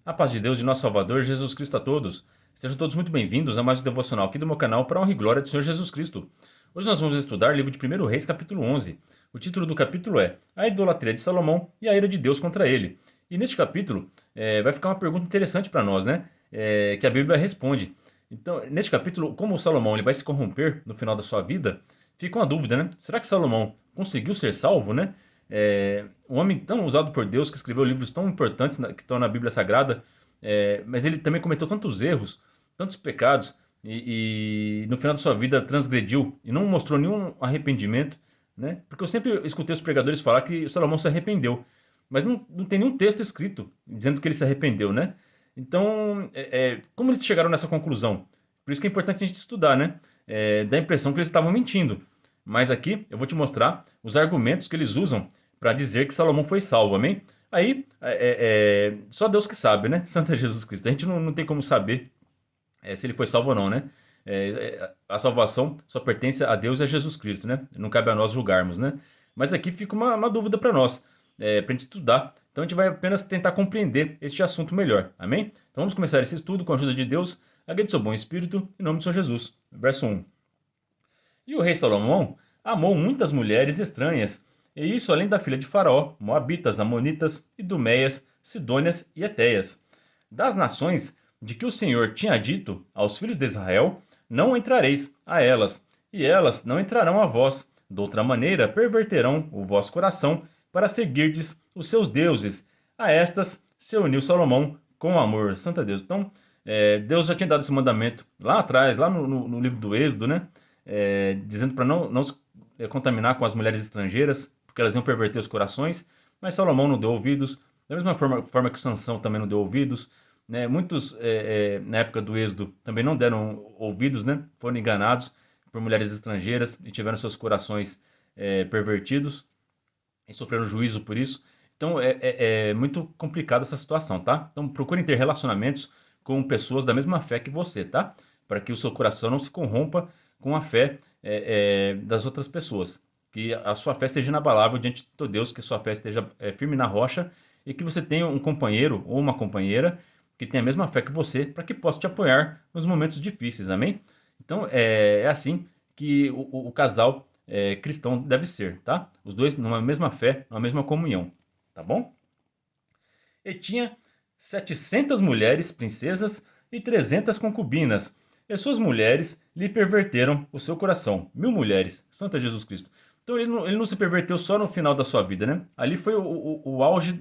A paz de Deus, de nosso Salvador, Jesus Cristo a todos. Sejam todos muito bem-vindos a mais um devocional aqui do meu canal para a honra e glória do Senhor Jesus Cristo. Hoje nós vamos estudar o livro de 1 Reis, capítulo 11. O título do capítulo é A Idolatria de Salomão e a Ira de Deus contra ele. E neste capítulo vai ficar uma pergunta interessante para nós, né? Que a Bíblia responde. Então, neste capítulo, como o Salomão ele vai se corromper no final da sua vida, fica uma dúvida, né? Será que Salomão conseguiu ser salvo, né? Um homem tão usado por Deus, que escreveu livros tão importantes que estão na Bíblia Sagrada, mas ele também cometeu tantos erros, tantos pecados, e no final da sua vida transgrediu e não mostrou nenhum arrependimento, né? Porque eu sempre escutei os pregadores falar que Salomão se arrependeu, mas não tem nenhum texto escrito dizendo que ele se arrependeu, né? Então, como eles chegaram nessa conclusão? Por isso que é importante a gente estudar, né? Dá a impressão que eles estavam mentindo. Mas aqui eu vou te mostrar os argumentos que eles usam para dizer que Salomão foi salvo, amém? Aí, só Deus que sabe, né? Santo Jesus Cristo. A gente não tem como saber se ele foi salvo ou não, né? A salvação só pertence a Deus e a Jesus Cristo, né? Não cabe a nós julgarmos, né? Mas aqui fica uma dúvida para nós, para a gente estudar. Então a gente vai apenas tentar compreender este assunto melhor, amém? Então vamos começar esse estudo com a ajuda de Deus, a guia do seu bom espírito, em nome de Senhor Jesus. Verso 1. E o rei Salomão amou muitas mulheres estranhas, e isso além da filha de Faraó, Moabitas, Amonitas, Iduméias, Sidônias e Etéias. Das nações de que o Senhor tinha dito aos filhos de Israel, não entrareis a elas, e elas não entrarão a vós. De outra maneira, perverterão o vosso coração para seguirdes os seus deuses. A estas se uniu Salomão com amor. Santo Deus. Então, Deus já tinha dado esse mandamento lá atrás, lá no livro do Êxodo, né? Dizendo para não se contaminar com as mulheres estrangeiras, porque elas iam perverter os corações, mas Salomão não deu ouvidos, da mesma forma que Sansão também não deu ouvidos, né? Muitos, na época do Êxodo, também não deram ouvidos, né? Foram enganados por mulheres estrangeiras e tiveram seus corações pervertidos e sofreram juízo por isso. Então é muito complicada essa situação, tá? Então procurem ter relacionamentos com pessoas da mesma fé que você, tá? Para que o seu coração não se corrompa com a fé das outras pessoas. Que a sua fé seja inabalável diante de Deus, que a sua fé esteja firme na rocha e que você tenha um companheiro ou uma companheira que tenha a mesma fé que você, para que possa te apoiar nos momentos difíceis, amém? Então é assim que o casal cristão deve ser, tá? Os dois numa mesma fé, numa mesma comunhão, tá bom? E tinha 700 mulheres princesas e 300 concubinas, e suas mulheres lhe perverteram o seu coração. 1000 mulheres, Santo Jesus Cristo. Então ele não se perverteu só no final da sua vida, né? Ali foi o auge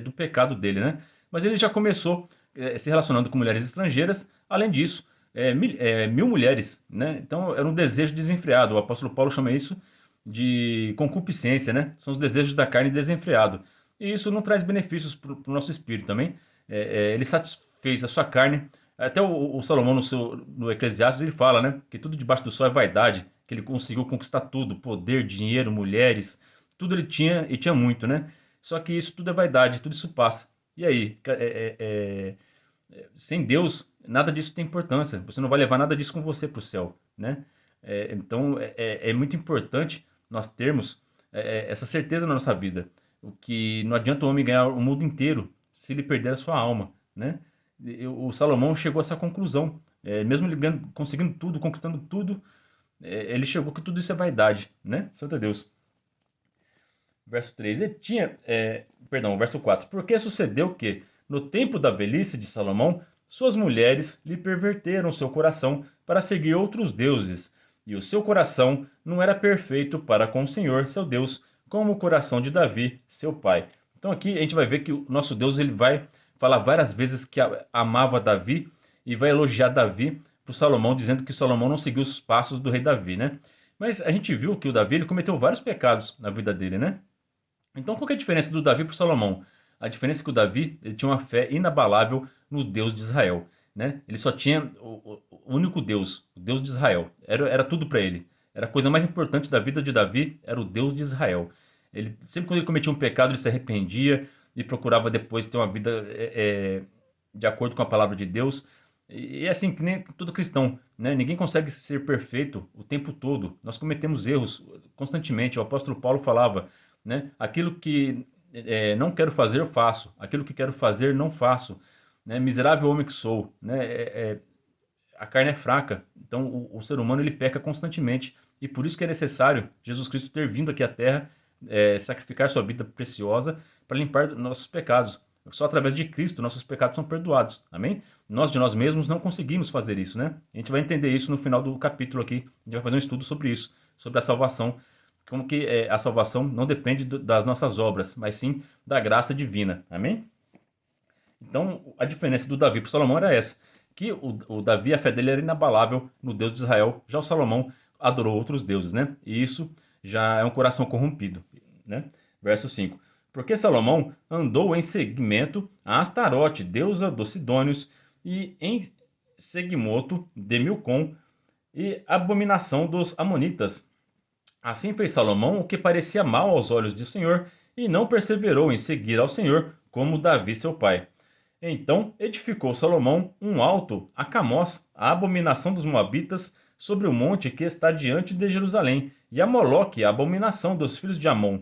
do pecado dele, né? Mas ele já começou se relacionando com mulheres estrangeiras. Além disso, 1000 mulheres, né? Então era um desejo desenfreado. O apóstolo Paulo chama isso de concupiscência, né? São os desejos da carne desenfreado. E isso não traz benefícios para o nosso espírito também. Ele satisfez a sua carne. Até o Salomão no Eclesiastes ele fala, né, que tudo debaixo do sol é vaidade, que ele conseguiu conquistar tudo, poder, dinheiro, mulheres, tudo ele tinha e tinha muito, né? Só que isso tudo é vaidade, tudo isso passa. E aí, sem Deus, nada disso tem importância. Você não vai levar nada disso com você para o céu, né? Então é muito importante nós termos essa certeza na nossa vida. O que não adianta o homem ganhar o mundo inteiro se ele perder a sua alma, né? O Salomão chegou a essa conclusão. Mesmo ele conseguindo tudo, conquistando tudo, ele chegou que tudo isso é vaidade, né? Santo é Deus. Verso 3. Verso 4. Porque sucedeu que, no tempo da velhice de Salomão, suas mulheres lhe perverteram seu coração para seguir outros deuses, e o seu coração não era perfeito para com o Senhor, seu Deus, como o coração de Davi, seu pai. Então aqui a gente vai ver que o nosso Deus ele vai falar várias vezes que amava Davi e vai elogiar Davi para o Salomão, dizendo que o Salomão não seguiu os passos do rei Davi, né? Mas a gente viu que o Davi ele cometeu vários pecados na vida dele, né? Então qual que é a diferença do Davi para o Salomão? A diferença é que o Davi ele tinha uma fé inabalável no Deus de Israel, né? Ele só tinha o único Deus, o Deus de Israel. Era tudo para ele. Era a coisa mais importante da vida de Davi, era o Deus de Israel. Ele sempre quando ele cometia um pecado, ele se arrependia e procurava depois ter uma vida de acordo com a palavra de Deus. E é assim que nem todo cristão, né? Ninguém consegue ser perfeito o tempo todo. Nós cometemos erros constantemente. O apóstolo Paulo falava, né? Aquilo que não quero fazer, eu faço. Aquilo que quero fazer, não faço. né? Miserável homem que sou, né? A carne é fraca, então o ser humano ele peca constantemente e por isso que é necessário Jesus Cristo ter vindo aqui à Terra, sacrificar sua vida preciosa para limpar nossos pecados. Só através de Cristo nossos pecados são perdoados, amém? Nós de nós mesmos não conseguimos fazer isso, né? A gente vai entender isso no final do capítulo aqui, a gente vai fazer um estudo sobre isso, sobre a salvação, como que a salvação não depende das nossas obras, mas sim da graça divina, amém? Então, a diferença do Davi para o Salomão era essa, que o Davi, a fé dele era inabalável no Deus de Israel, já o Salomão adorou outros deuses, né? E isso já é um coração corrompido, né? Verso 5. Porque Salomão andou em seguimento a Astarote, deusa dos Sidônios, e em seguimoto de Milcom, e abominação dos Amonitas. Assim fez Salomão o que parecia mal aos olhos do Senhor, e não perseverou em seguir ao Senhor, como Davi seu pai. Então edificou Salomão um alto a Camós, a abominação dos Moabitas, sobre o monte que está diante de Jerusalém, e a Moloque, a abominação dos filhos de Amon.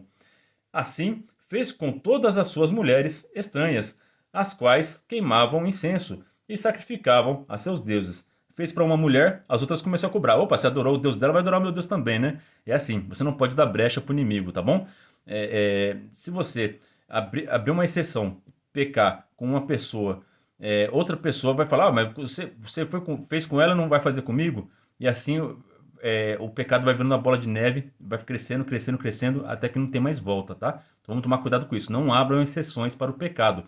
Assim fez com todas as suas mulheres estranhas, as quais queimavam incenso e sacrificavam a seus deuses. Fez para uma mulher, as outras começaram a cobrar. Opa, você adorou o Deus dela, vai adorar o meu Deus também, né? É assim, você não pode dar brecha para o inimigo, tá bom? Se você abrir uma exceção, pecar com uma pessoa, outra pessoa vai falar, mas você fez com ela, não vai fazer comigo? E assim o pecado vai virando uma bola de neve, vai crescendo, crescendo, crescendo, até que não tem mais volta, tá? Então vamos tomar cuidado com isso. Não abram exceções para o pecado.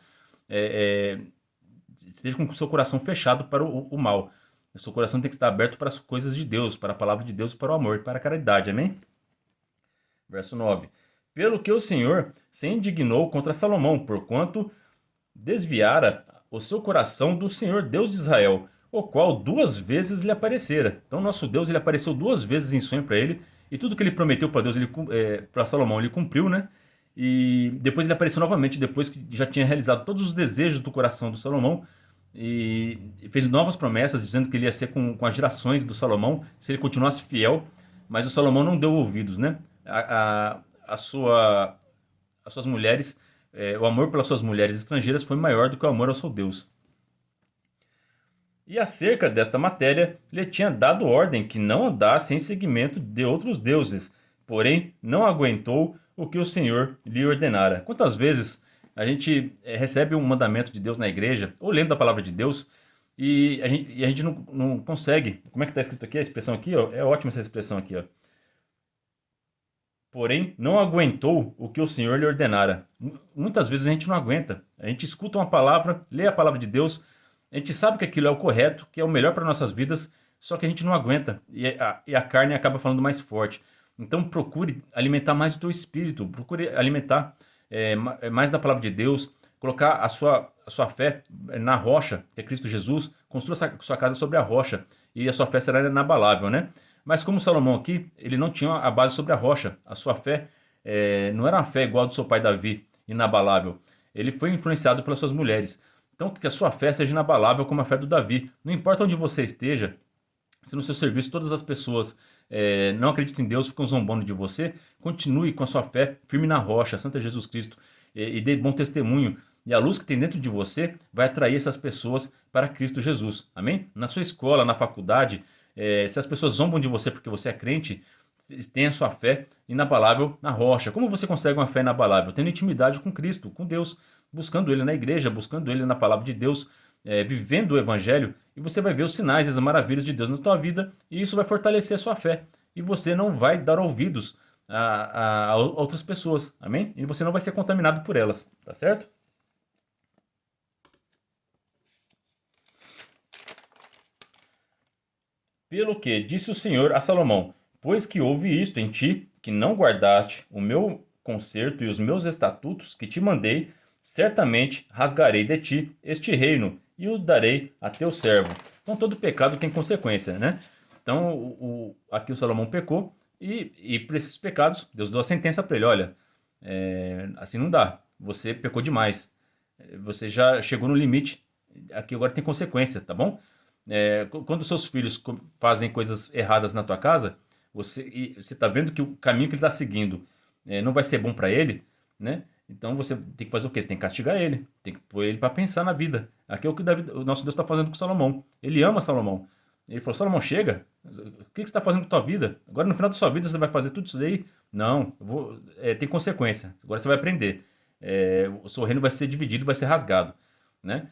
Esteja com o seu coração fechado para o mal. O seu coração tem que estar aberto para as coisas de Deus, para a palavra de Deus, para o amor e para a caridade. Amém? Verso 9. Pelo que o Senhor se indignou contra Salomão, porquanto desviara o seu coração do Senhor Deus de Israel, o qual 2 vezes lhe aparecera. Então nosso Deus ele apareceu 2 vezes em sonho para ele, e tudo que ele prometeu para Deus, para Salomão, ele cumpriu, né? E depois ele apareceu novamente, depois que já tinha realizado todos os desejos do coração do Salomão, e fez novas promessas, dizendo que ele ia ser com as gerações do Salomão, se ele continuasse fiel, mas o Salomão não deu ouvidos, né? As suas mulheres, o amor pelas suas mulheres estrangeiras foi maior do que o amor ao seu Deus. E acerca desta matéria, lhe tinha dado ordem que não andasse em seguimento de outros deuses, porém não aguentou o que o Senhor lhe ordenara. Quantas vezes a gente recebe um mandamento de Deus na igreja, ou lendo a palavra de Deus, e a gente não consegue. Como é que está escrito aqui a expressão aqui? Ó? É ótima essa expressão aqui. Ó. Porém, não aguentou o que o Senhor lhe ordenara. Muitas vezes a gente não aguenta. A gente escuta uma palavra, lê a palavra de Deus, a gente sabe que aquilo é o correto, que é o melhor para nossas vidas, só que a gente não aguenta e a carne acaba falando mais forte. Então procure alimentar mais o teu espírito, procure alimentar mais da palavra de Deus, colocar a sua fé na rocha, que é Cristo Jesus, construa sua casa sobre a rocha e a sua fé será inabalável, né? Mas como Salomão aqui, ele não tinha a base sobre a rocha, a sua fé não era uma fé igual a do seu pai Davi, inabalável. Ele foi influenciado pelas suas mulheres. Então que a sua fé seja inabalável como a fé do Davi. Não importa onde você esteja, se no seu serviço todas as pessoas não acreditam em Deus, ficam zombando de você, continue com a sua fé firme na rocha, Santa Jesus Cristo, e dê bom testemunho. E a luz que tem dentro de você vai atrair essas pessoas para Cristo Jesus. Amém? Na sua escola, na faculdade, se as pessoas zombam de você porque você é crente, tenha sua fé inabalável na rocha. Como você consegue uma fé inabalável? Tendo intimidade com Cristo, com Deus, buscando Ele na igreja, buscando Ele na palavra de Deus, vivendo o Evangelho, e você vai ver os sinais e as maravilhas de Deus na tua vida, e isso vai fortalecer a sua fé. E você não vai dar ouvidos a outras pessoas, amém? E você não vai ser contaminado por elas, tá certo? Pelo que disse o Senhor a Salomão: pois que houve isto em ti, que não guardaste o meu concerto e os meus estatutos que te mandei, certamente rasgarei de ti este reino e o darei a teu servo. Então todo pecado tem consequência, né? Então aqui o Salomão pecou e por esses pecados Deus deu a sentença para ele: olha, assim não dá, você pecou demais, você já chegou no limite, aqui agora tem consequência, tá bom? Quando seus filhos fazem coisas erradas na tua casa, você está vendo que o caminho que ele está seguindo não vai ser bom para ele, né? Então você tem que fazer o quê? Você tem que castigar ele, tem que pôr ele para pensar na vida. Aqui é o que o nosso Deus está fazendo com Salomão. Ele ama Salomão. Ele falou: Salomão, chega. O que você está fazendo com a tua vida? Agora no final da sua vida você vai fazer tudo isso daí? Não, tem consequência. Agora você vai aprender. O seu reino vai ser dividido, vai ser rasgado, né?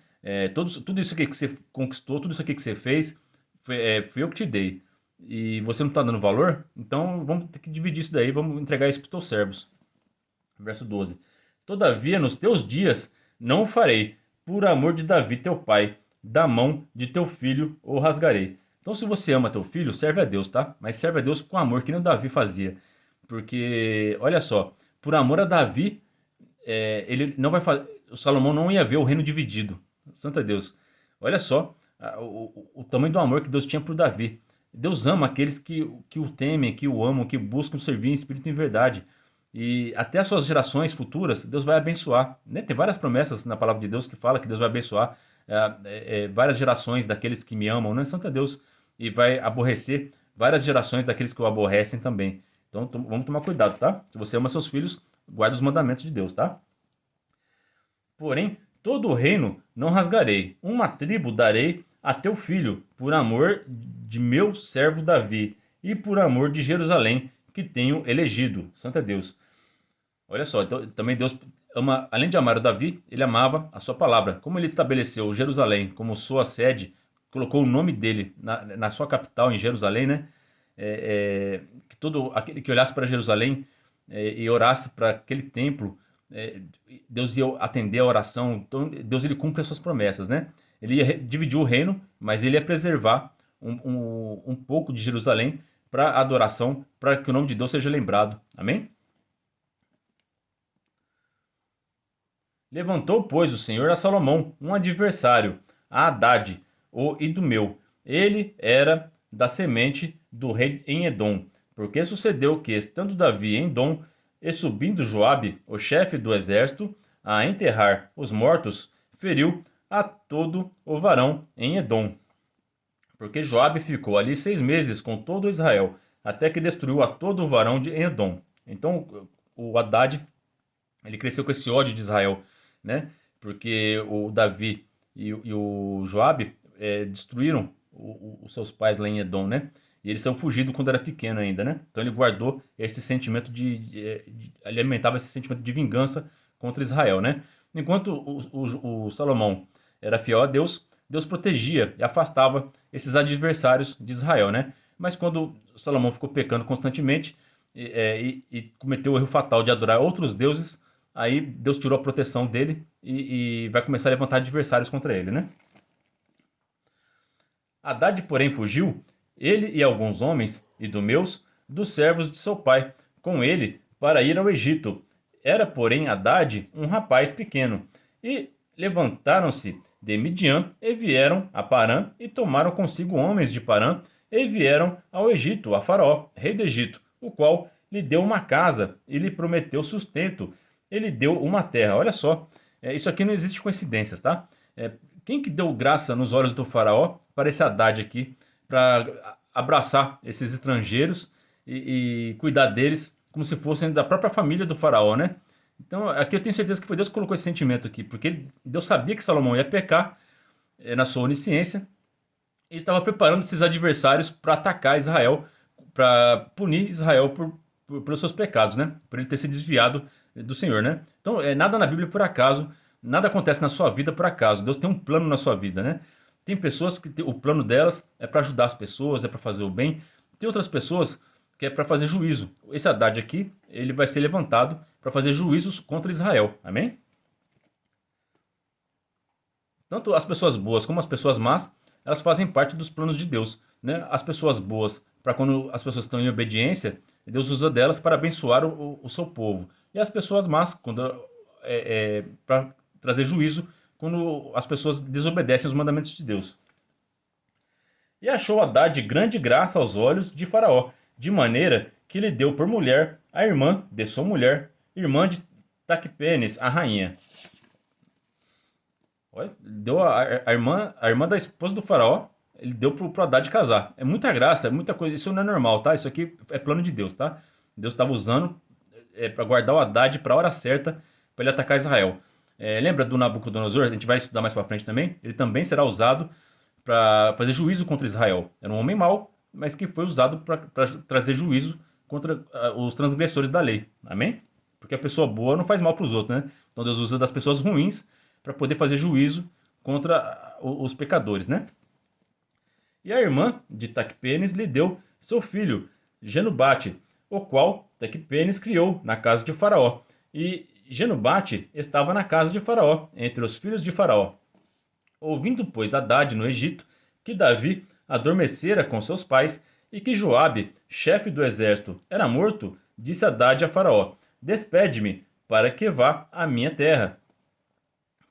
Tudo isso aqui que você conquistou, tudo isso aqui que você fez, fui eu que te dei. E você não está dando valor? Então vamos ter que dividir isso daí, vamos entregar isso para os teus servos. Verso 12. Todavia, nos teus dias não o farei, por amor de Davi teu pai, da mão de teu filho o rasgarei. Então, se você ama teu filho, serve a Deus, tá? Mas serve a Deus com amor, que nem o Davi fazia. Porque, olha só, por amor a Davi, ele não vai fazer. O Salomão não ia ver o reino dividido. Santo é Deus. Olha só o tamanho do amor que Deus tinha por Davi. Deus ama aqueles que o temem, que o amam, que buscam servir em espírito e em verdade. E até as suas gerações futuras, Deus vai abençoar. Né? Tem várias promessas na palavra de Deus que fala que Deus vai abençoar várias gerações daqueles que me amam, né? Santo é Deus. E vai aborrecer várias gerações daqueles que o aborrecem também. Então vamos tomar cuidado, tá? Se você ama seus filhos, guarda os mandamentos de Deus, tá? Porém, todo o reino não rasgarei. Uma tribo darei a teu filho, por amor de meu servo Davi, e por amor de Jerusalém, que tenho elegido. Santo é Deus. Olha só, então, também Deus ama, além de amar o Davi, ele amava a sua palavra. Como ele estabeleceu Jerusalém como sua sede, colocou o nome dele na sua capital, em Jerusalém, né? Que todo aquele que olhasse para Jerusalém e orasse para aquele templo, Deus ia atender a oração. Então Deus ele cumpre as suas promessas, né? Ele ia dividir o reino, mas ele ia preservar um pouco de Jerusalém para adoração, para que o nome de Deus seja lembrado. Amém? Levantou, pois, o Senhor a Salomão um adversário, a Hadade, o Idumeu. Ele era da semente do rei em Edom. Porque sucedeu que, estando Davi em Edom, e subindo Joabe, o chefe do exército, a enterrar os mortos, feriu a todo o varão em Edom. Porque Joabe ficou ali 6 meses com todo Israel, até que destruiu a todo o varão de Edom. Então o Haddad, ele cresceu com esse ódio de Israel, né? Porque o Davi e o Joabe destruíram os seus pais lá em Edom, né? E eles são fugidos quando era pequeno ainda, né? Então ele guardou esse sentimento ele alimentava esse sentimento de vingança contra Israel, né? Enquanto o Salomão era fiel a Deus, Deus protegia e afastava esses adversários de Israel, né? Mas quando Salomão ficou pecando constantemente e cometeu o erro fatal de adorar outros deuses, aí Deus tirou a proteção dele e vai começar a levantar adversários contra ele, né? Haddad, porém, fugiu, ele e alguns homens idumeus, dos servos de seu pai, com ele, para ir ao Egito. Era, porém, Haddad um rapaz pequeno. E levantaram-se de Midian e vieram a Parã, e tomaram consigo homens de Parã, e vieram ao Egito, a Faraó, rei do Egito, o qual lhe deu uma casa e lhe prometeu sustento. Ele deu uma terra. Olha só, isso aqui não existe coincidências, tá? Quem que deu graça nos olhos do faraó para esse Haddad aqui, para abraçar esses estrangeiros e cuidar deles como se fossem da própria família do faraó, né? Então aqui eu tenho certeza que foi Deus que colocou esse sentimento aqui, porque Deus sabia que Salomão ia pecar na sua onisciência e estava preparando esses adversários para atacar Israel, para punir Israel pelos seus pecados, né? Por ele ter se desviado do Senhor, né? Então, nada na Bíblia por acaso, nada acontece na sua vida por acaso. Deus tem um plano na sua vida, né? Tem pessoas que o plano delas é para ajudar as pessoas, é para fazer o bem. Tem outras pessoas que é para fazer juízo. Esse Haddad aqui, ele vai ser levantado para fazer juízos contra Israel. Amém? Tanto as pessoas boas como as pessoas más, elas fazem parte dos planos de Deus, né? As pessoas boas, para quando as pessoas estão em obediência, Deus usa delas para abençoar o seu povo. E as pessoas más, quando para trazer juízo, quando as pessoas desobedecem os mandamentos de Deus. E achou Haddad grande graça aos olhos de Faraó, de maneira que lhe deu por mulher a irmã de sua mulher, irmã de Taquepenes, a rainha. Olha, deu a irmã da esposa do faraó, ele deu pro Haddad casar. É muita graça, é muita coisa. Isso não é normal, tá? Isso aqui é plano de Deus, tá? Deus estava usando para guardar o Haddad para a hora certa, para ele atacar Israel. Lembra do Nabucodonosor? A gente vai estudar mais para frente também. Ele também será usado para fazer juízo contra Israel. Era um homem mau, mas que foi usado para trazer juízo contra os transgressores da lei. Amém? Porque a pessoa boa não faz mal para os outros, né? Então Deus usa das pessoas ruins para poder fazer juízo contra os pecadores, né? E a irmã de Taquepenes lhe deu seu filho, Genubate, o qual Taquepenes criou na casa de Faraó. E Genubate estava na casa de Faraó, entre os filhos de Faraó. Ouvindo, pois, Hadade no Egito, que Davi adormecera com seus pais, e que Joabe, chefe do exército, era morto, disse Hadade a Faraó: Despede-me, para que vá à minha terra.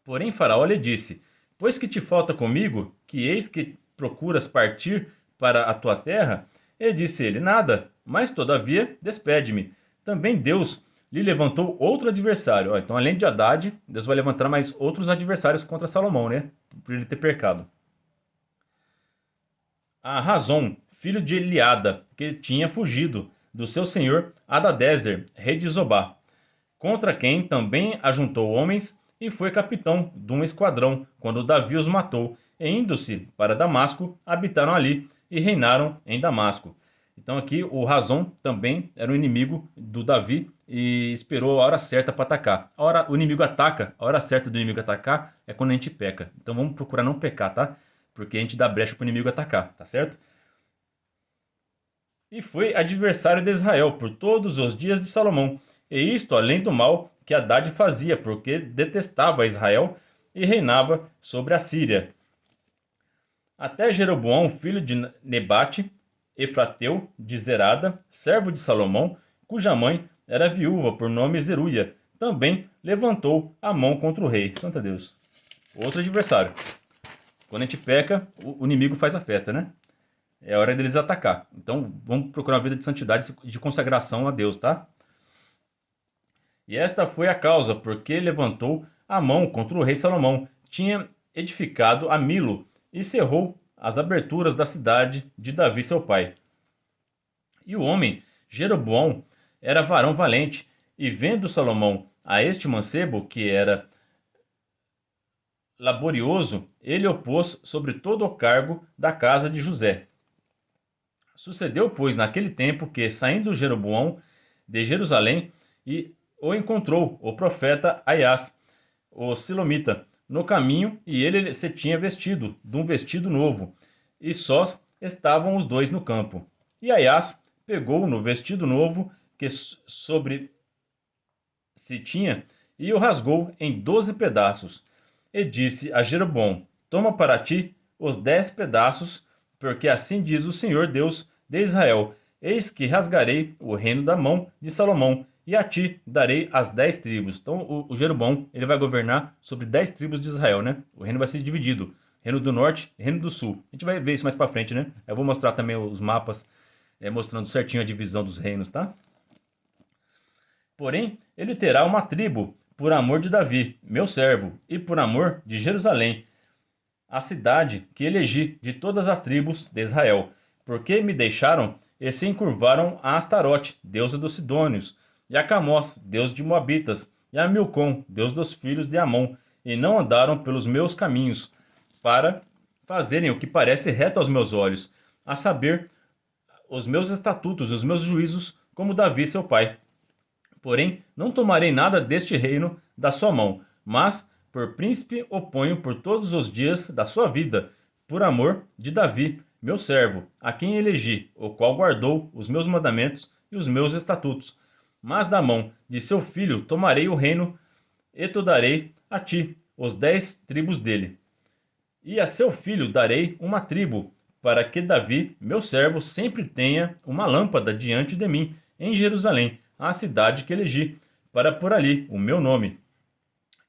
Porém Faraó lhe disse: Pois que te falta comigo, que eis que procuras partir para a tua terra? E disse ele: Nada, mas todavia despede-me. Também Deus lhe levantou outro adversário. Então, além de Hadade, Deus vai levantar mais outros adversários contra Salomão, né? Por ele ter pecado. A Razon, filho de Eliada, que tinha fugido do seu senhor Hadadezer, rei de Zobá, contra quem também ajuntou homens e foi capitão de um esquadrão quando Davi os matou, e indo-se para Damasco, habitaram ali e reinaram em Damasco. Então aqui o Razon também era um inimigo do Davi e esperou a hora certa para atacar. O inimigo ataca, a hora certa do inimigo atacar é quando a gente peca. Então vamos procurar não pecar, tá? Porque a gente dá brecha para o inimigo atacar, tá certo? E foi adversário de Israel por todos os dias de Salomão. E isto além do mal que Hadade fazia, porque detestava Israel e reinava sobre a Síria. Até Jeroboão, filho de Nebate, Efrateu de Zerada, servo de Salomão, cuja mãe era viúva por nome Zeruia, também levantou a mão contra o rei. Santo Deus. Outro adversário. Quando a gente peca, o inimigo faz a festa, né? É hora deles atacar. Então vamos procurar uma vida de santidade e de consagração a Deus, tá? E esta foi a causa porque levantou a mão contra o rei Salomão. Tinha edificado a Milo e cerrou as aberturas da cidade de Davi seu pai. E o homem, Jeroboão, era varão valente, e vendo Salomão a este mancebo, que era laborioso, ele o pôs sobre todo o cargo da casa de José. Sucedeu, pois, naquele tempo que, saindo Jeroboão de Jerusalém, e o encontrou o profeta Aias, o Silomita, no caminho, e ele se tinha vestido de um vestido novo, e sós estavam os dois no campo. E Aias pegou no vestido novo que sobre se tinha, e o rasgou em 12 pedaços, e disse a Jeroboão: Toma para ti os 10 pedaços, porque assim diz o Senhor Deus de Israel: Eis que rasgarei o reino da mão de Salomão, e a ti darei as 10 tribos. Então o Jeroboão ele vai governar sobre 10 tribos de Israel, né? O reino vai ser dividido. Reino do Norte e Reino do Sul. A gente vai ver isso mais pra frente, né? Eu vou mostrar também os mapas mostrando certinho a divisão dos reinos, tá? Porém, ele terá uma tribo por amor de Davi, meu servo, e por amor de Jerusalém, a cidade que elegi de todas as tribos de Israel, porque me deixaram e se encurvaram a Astarote, deusa dos Sidônios, e a Camós, deus de Moabitas, e a Milcom, deus dos filhos de Amon, e não andaram pelos meus caminhos, para fazerem o que parece reto aos meus olhos, a saber, os meus estatutos e os meus juízos, como Davi seu pai. Porém, não tomarei nada deste reino da sua mão, mas por príncipe o ponho por todos os dias da sua vida, por amor de Davi, meu servo, a quem elegi, o qual guardou os meus mandamentos e os meus estatutos. Mas da mão de seu filho tomarei o reino, e te darei a ti os 10 tribos dele. E a seu filho darei uma tribo, para que Davi, meu servo, sempre tenha uma lâmpada diante de mim, em Jerusalém, a cidade que elegi, para pôr ali o meu nome.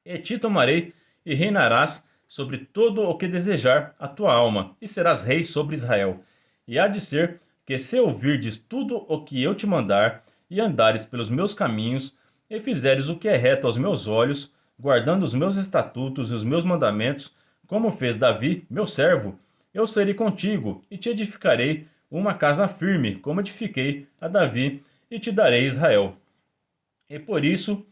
E te tomarei, e reinarás sobre todo o que desejar a tua alma, e serás rei sobre Israel. E há de ser que, se ouvirdes tudo o que eu te mandar, e andares pelos meus caminhos, e fizeres o que é reto aos meus olhos, guardando os meus estatutos e os meus mandamentos, como fez Davi, meu servo, eu serei contigo, e te edificarei uma casa firme, como edifiquei a Davi, e te darei Israel. E por isso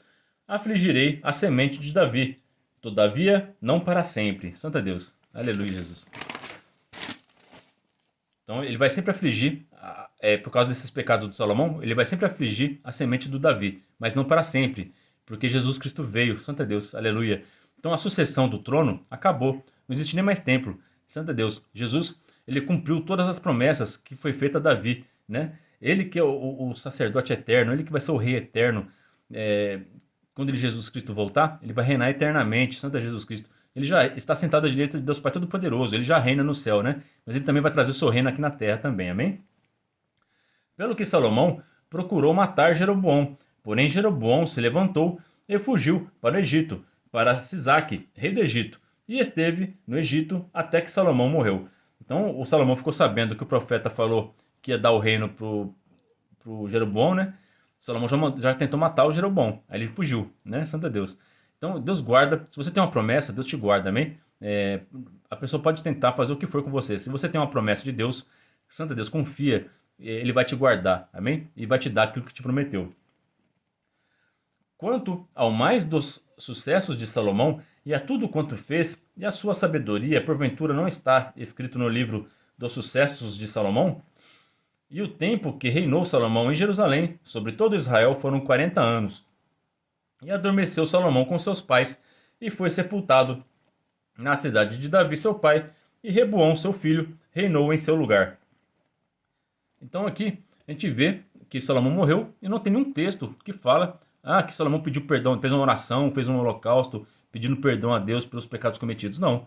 afligirei a semente de Davi, todavia não para sempre. Santo é Deus. Aleluia, Jesus. Então ele vai sempre afligir, por causa desses pecados do Salomão, ele vai sempre afligir a semente do Davi, mas não para sempre, porque Jesus Cristo veio. Santo é Deus. Aleluia. Então a sucessão do trono acabou. Não existe nem mais templo. Santo é Deus. Jesus, ele cumpriu todas as promessas que foi feita a Davi, né? Ele que é o sacerdote eterno, ele que vai ser o rei eterno. Quando Jesus Cristo voltar, ele vai reinar eternamente. Santo é Jesus Cristo. Ele já está sentado à direita de Deus Pai Todo-Poderoso. Ele já reina no céu, né? Mas ele também vai trazer o seu reino aqui na terra também. Amém? Pelo que Salomão procurou matar Jeroboão. Porém Jeroboão se levantou e fugiu para o Egito, para Sisaque, rei do Egito, e esteve no Egito até que Salomão morreu. Então o Salomão ficou sabendo que o profeta falou que ia dar o reino pro Jeroboão, né? Salomão já tentou matar o Jeroboão, aí ele fugiu, né? Santo Deus. Então Deus guarda, se você tem uma promessa, Deus te guarda, amém? A pessoa pode tentar fazer o que for com você. Se você tem uma promessa de Deus, Santo Deus, confia, ele vai te guardar, amém? E vai te dar aquilo que te prometeu. Quanto ao mais dos sucessos de Salomão, e a tudo quanto fez, e a sua sabedoria, porventura não está escrito no livro dos sucessos de Salomão? E o tempo que reinou Salomão em Jerusalém, sobre todo Israel, foram 40 anos. E adormeceu Salomão com seus pais, e foi sepultado na cidade de Davi, seu pai, e Reboão, seu filho, reinou em seu lugar. Então aqui a gente vê que Salomão morreu, e não tem nenhum texto que fala que Salomão pediu perdão, fez uma oração, fez um holocausto, pedindo perdão a Deus pelos pecados cometidos. Não.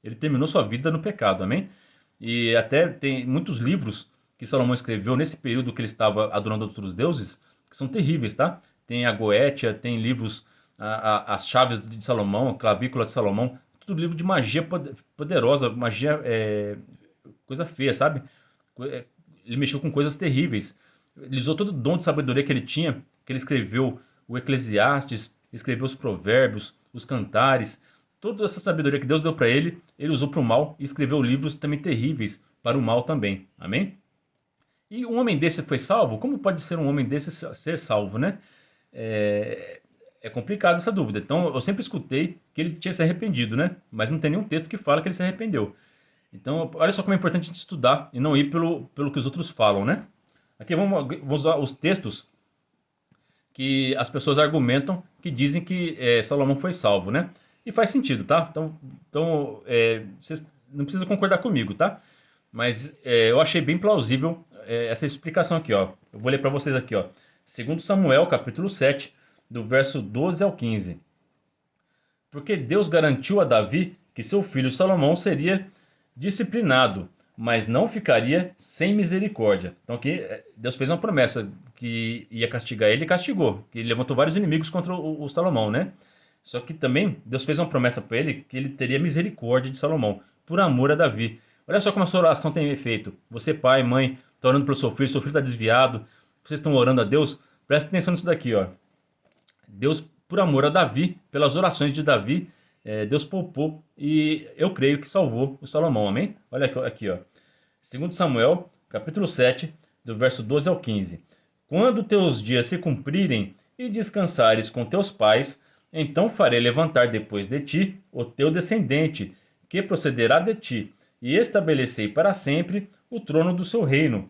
Ele terminou sua vida no pecado, amém? E até tem muitos livros que Salomão escreveu nesse período que ele estava adorando outros deuses, que são terríveis, tá? Tem a Goétia, tem livros, as chaves de Salomão, a clavícula de Salomão, tudo livro de magia poderosa, magia, coisa feia, sabe? Ele mexeu com coisas terríveis. Ele usou todo o dom de sabedoria que ele tinha, que ele escreveu o Eclesiastes, escreveu os provérbios, os cantares, toda essa sabedoria que Deus deu para ele, ele usou para o mal e escreveu livros também terríveis para o mal também. Amém? E um homem desse foi salvo? Como pode ser um homem desse ser salvo, né? É complicado essa dúvida. Então eu sempre escutei que ele tinha se arrependido, né? Mas não tem nenhum texto que fala que ele se arrependeu. Então olha só como é importante a gente estudar e não ir pelo que os outros falam, né? Aqui vamos usar os textos que as pessoas argumentam, que dizem que Salomão foi salvo, né? E faz sentido, tá? Então vocês não precisam concordar comigo, tá? Mas eu achei bem plausível essa explicação aqui, ó. Eu vou ler para vocês aqui, ó. 2 Samuel, capítulo 7, do verso 12 ao 15. Porque Deus garantiu a Davi que seu filho Salomão seria disciplinado, mas não ficaria sem misericórdia. Então aqui Deus fez uma promessa que ia castigar ele e castigou. Que ele levantou vários inimigos contra o Salomão, né? Só que também Deus fez uma promessa para ele que ele teria misericórdia de Salomão, por amor a Davi. Olha só como a sua oração tem efeito. Você, pai, mãe, está orando pelo seu filho está desviado, vocês estão orando a Deus, presta atenção nisso daqui, ó. Deus, por amor a Davi, pelas orações de Davi, Deus poupou e eu creio que salvou o Salomão, amém? Olha aqui, ó. 2 Samuel, capítulo 7, do verso 12 ao 15. Quando teus dias se cumprirem e descansares com teus pais, então farei levantar depois de ti o teu descendente, que procederá de ti, e estabelecei para sempre o trono do seu reino.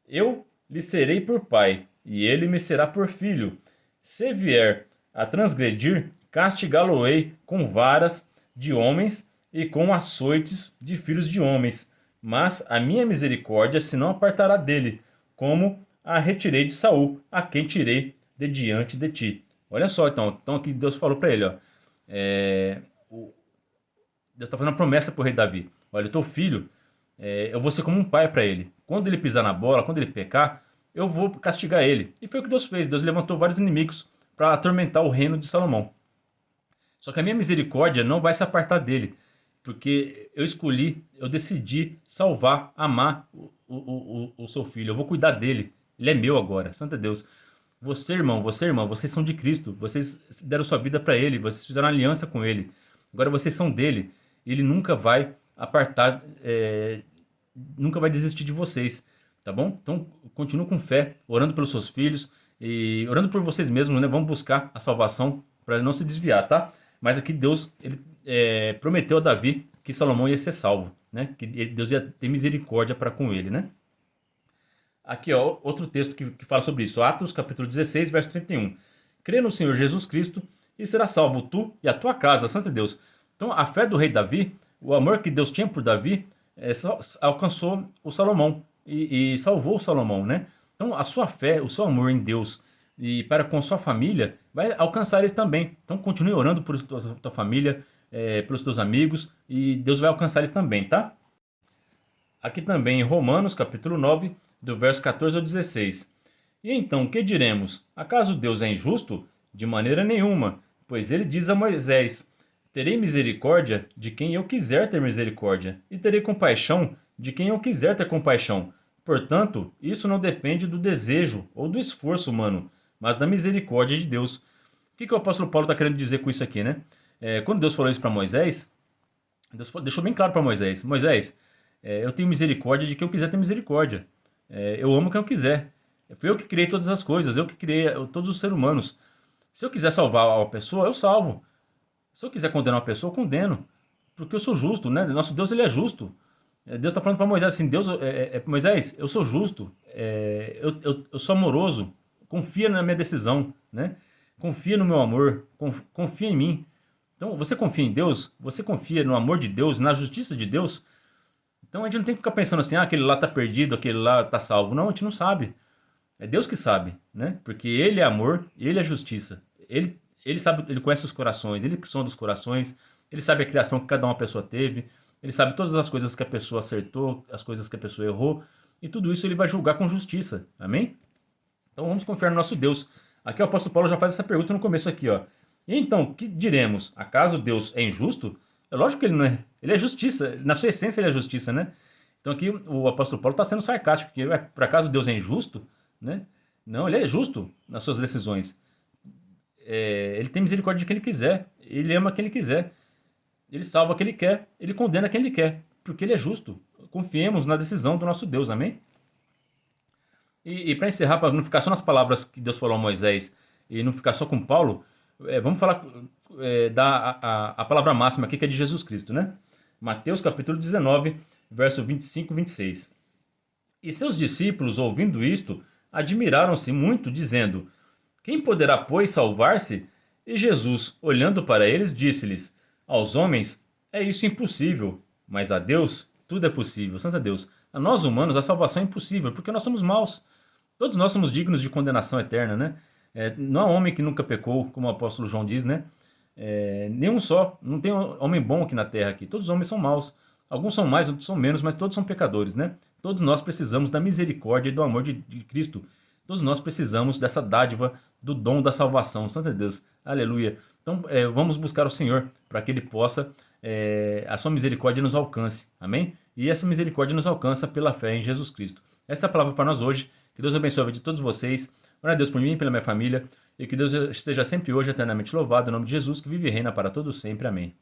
Eu lhe serei por pai, e ele me será por filho. Se vier a transgredir, castigá-lo-ei com varas de homens e com açoites de filhos de homens. Mas a minha misericórdia se não apartará dele, como a retirei de Saul, a quem tirei de diante de ti. Olha só, então aqui Deus falou para ele, ó. Deus está fazendo uma promessa para o rei Davi. Olha, o teu filho, eu vou ser como um pai para ele. Quando ele pisar na bola, quando ele pecar, eu vou castigar ele. E foi o que Deus fez. Deus levantou vários inimigos para atormentar o reino de Salomão. Só que a minha misericórdia não vai se apartar dele, porque eu decidi salvar, amar o seu filho. Eu vou cuidar dele. Ele é meu agora. Santo Deus. Você, irmão, irmã, vocês são de Cristo. Vocês deram sua vida para ele. Vocês fizeram aliança com ele. Agora vocês são dele. Ele nunca vai apartar, nunca vai desistir de vocês. Tá bom? Então, continue com fé, orando pelos seus filhos e orando por vocês mesmos, né? Vamos buscar a salvação para não se desviar, tá? Mas aqui Deus ele, prometeu a Davi que Salomão ia ser salvo, né? Que Deus ia ter misericórdia para com ele, né? Aqui, ó, outro texto que fala sobre isso. Atos, capítulo 16, verso 31. Crê no Senhor Jesus Cristo e será salvo tu e a tua casa, santo Deus. Então, a fé do rei Davi, o amor que Deus tinha por Davi, alcançou o Salomão e salvou o Salomão, né? Então, a sua fé, o seu amor em Deus e para com sua família vai alcançar eles também. Então, continue orando por tua família, pelos teus amigos e Deus vai alcançar eles também, tá? Aqui também em Romanos, capítulo 9, do verso 14 ao 16. E então, que diremos? Acaso Deus é injusto? De maneira nenhuma, pois ele diz a Moisés: terei misericórdia de quem eu quiser ter misericórdia, e terei compaixão de quem eu quiser ter compaixão. Portanto, isso não depende do desejo ou do esforço humano, mas da misericórdia de Deus. O que o apóstolo Paulo está querendo dizer com isso aqui, né? Quando Deus falou isso para Moisés, Deus deixou bem claro para Moisés: Moisés, eu tenho misericórdia de quem eu quiser ter misericórdia. Eu amo quem eu quiser. Foi eu que criei todas as coisas, eu que criei todos os seres humanos. Se eu quiser salvar uma pessoa, eu salvo. Se eu quiser condenar uma pessoa, eu condeno. Porque eu sou justo, né? Nosso Deus, ele é justo. Deus está falando para Moisés assim: Deus, Moisés, eu sou justo, eu sou amoroso, confia na minha decisão, né? Confia no meu amor, confia em mim. Então, você confia em Deus? Você confia no amor de Deus, na justiça de Deus? Então a gente não tem que ficar pensando assim: aquele lá está perdido, aquele lá está salvo. Não, a gente não sabe. É Deus que sabe, né? Porque Ele é amor, Ele é justiça. Ele sabe, Ele conhece os corações, Ele que sonda os corações, Ele sabe a criação que cada uma pessoa teve, Ele sabe todas as coisas que a pessoa acertou, as coisas que a pessoa errou, e tudo isso Ele vai julgar com justiça. Amém? Então vamos confiar no nosso Deus. Aqui o apóstolo Paulo já faz essa pergunta no começo aqui, ó. E então, que diremos? Acaso Deus é injusto? É lógico que ele não é. Ele é justiça. Na sua essência ele é justiça, né? Então aqui o apóstolo Paulo está sendo sarcástico, porque por acaso Deus é injusto? Né? Não, ele é justo nas suas decisões. Ele tem misericórdia de quem ele quiser. Ele ama quem ele quiser. Ele salva quem ele quer. Ele condena quem ele quer. Porque ele é justo. Confiemos na decisão do nosso Deus. Amém? E para encerrar, para não ficar só nas palavras que Deus falou a Moisés e não ficar só com Paulo, vamos falar a palavra máxima aqui, que é de Jesus Cristo, né? Mateus capítulo 19, verso 25 e 26. E seus discípulos, ouvindo isto, admiraram-se muito, dizendo: quem poderá, pois, salvar-se? E Jesus, olhando para eles, disse-lhes: aos homens é isso impossível, mas a Deus tudo é possível. Santo Deus. A nós humanos a salvação é impossível, porque nós somos maus. Todos nós somos dignos de condenação eterna, né? Não há homem que nunca pecou, como o apóstolo João diz, né? Nenhum só. Não tem homem bom aqui na terra. Aqui. Todos os homens são maus. Alguns são mais, outros são menos, mas todos são pecadores, né? Todos nós precisamos da misericórdia e do amor de Cristo. Todos nós precisamos dessa dádiva do dom da salvação. Santo Deus. Aleluia. Então, vamos buscar o Senhor para que Ele possa, a sua misericórdia nos alcance. Amém? E essa misericórdia nos alcança pela fé em Jesus Cristo. Essa é a palavra para nós hoje. Que Deus abençoe a vida de todos vocês. Ora a Deus por mim e pela minha família. E que Deus seja sempre hoje eternamente louvado. Em nome de Jesus, que vive e reina para todos sempre. Amém.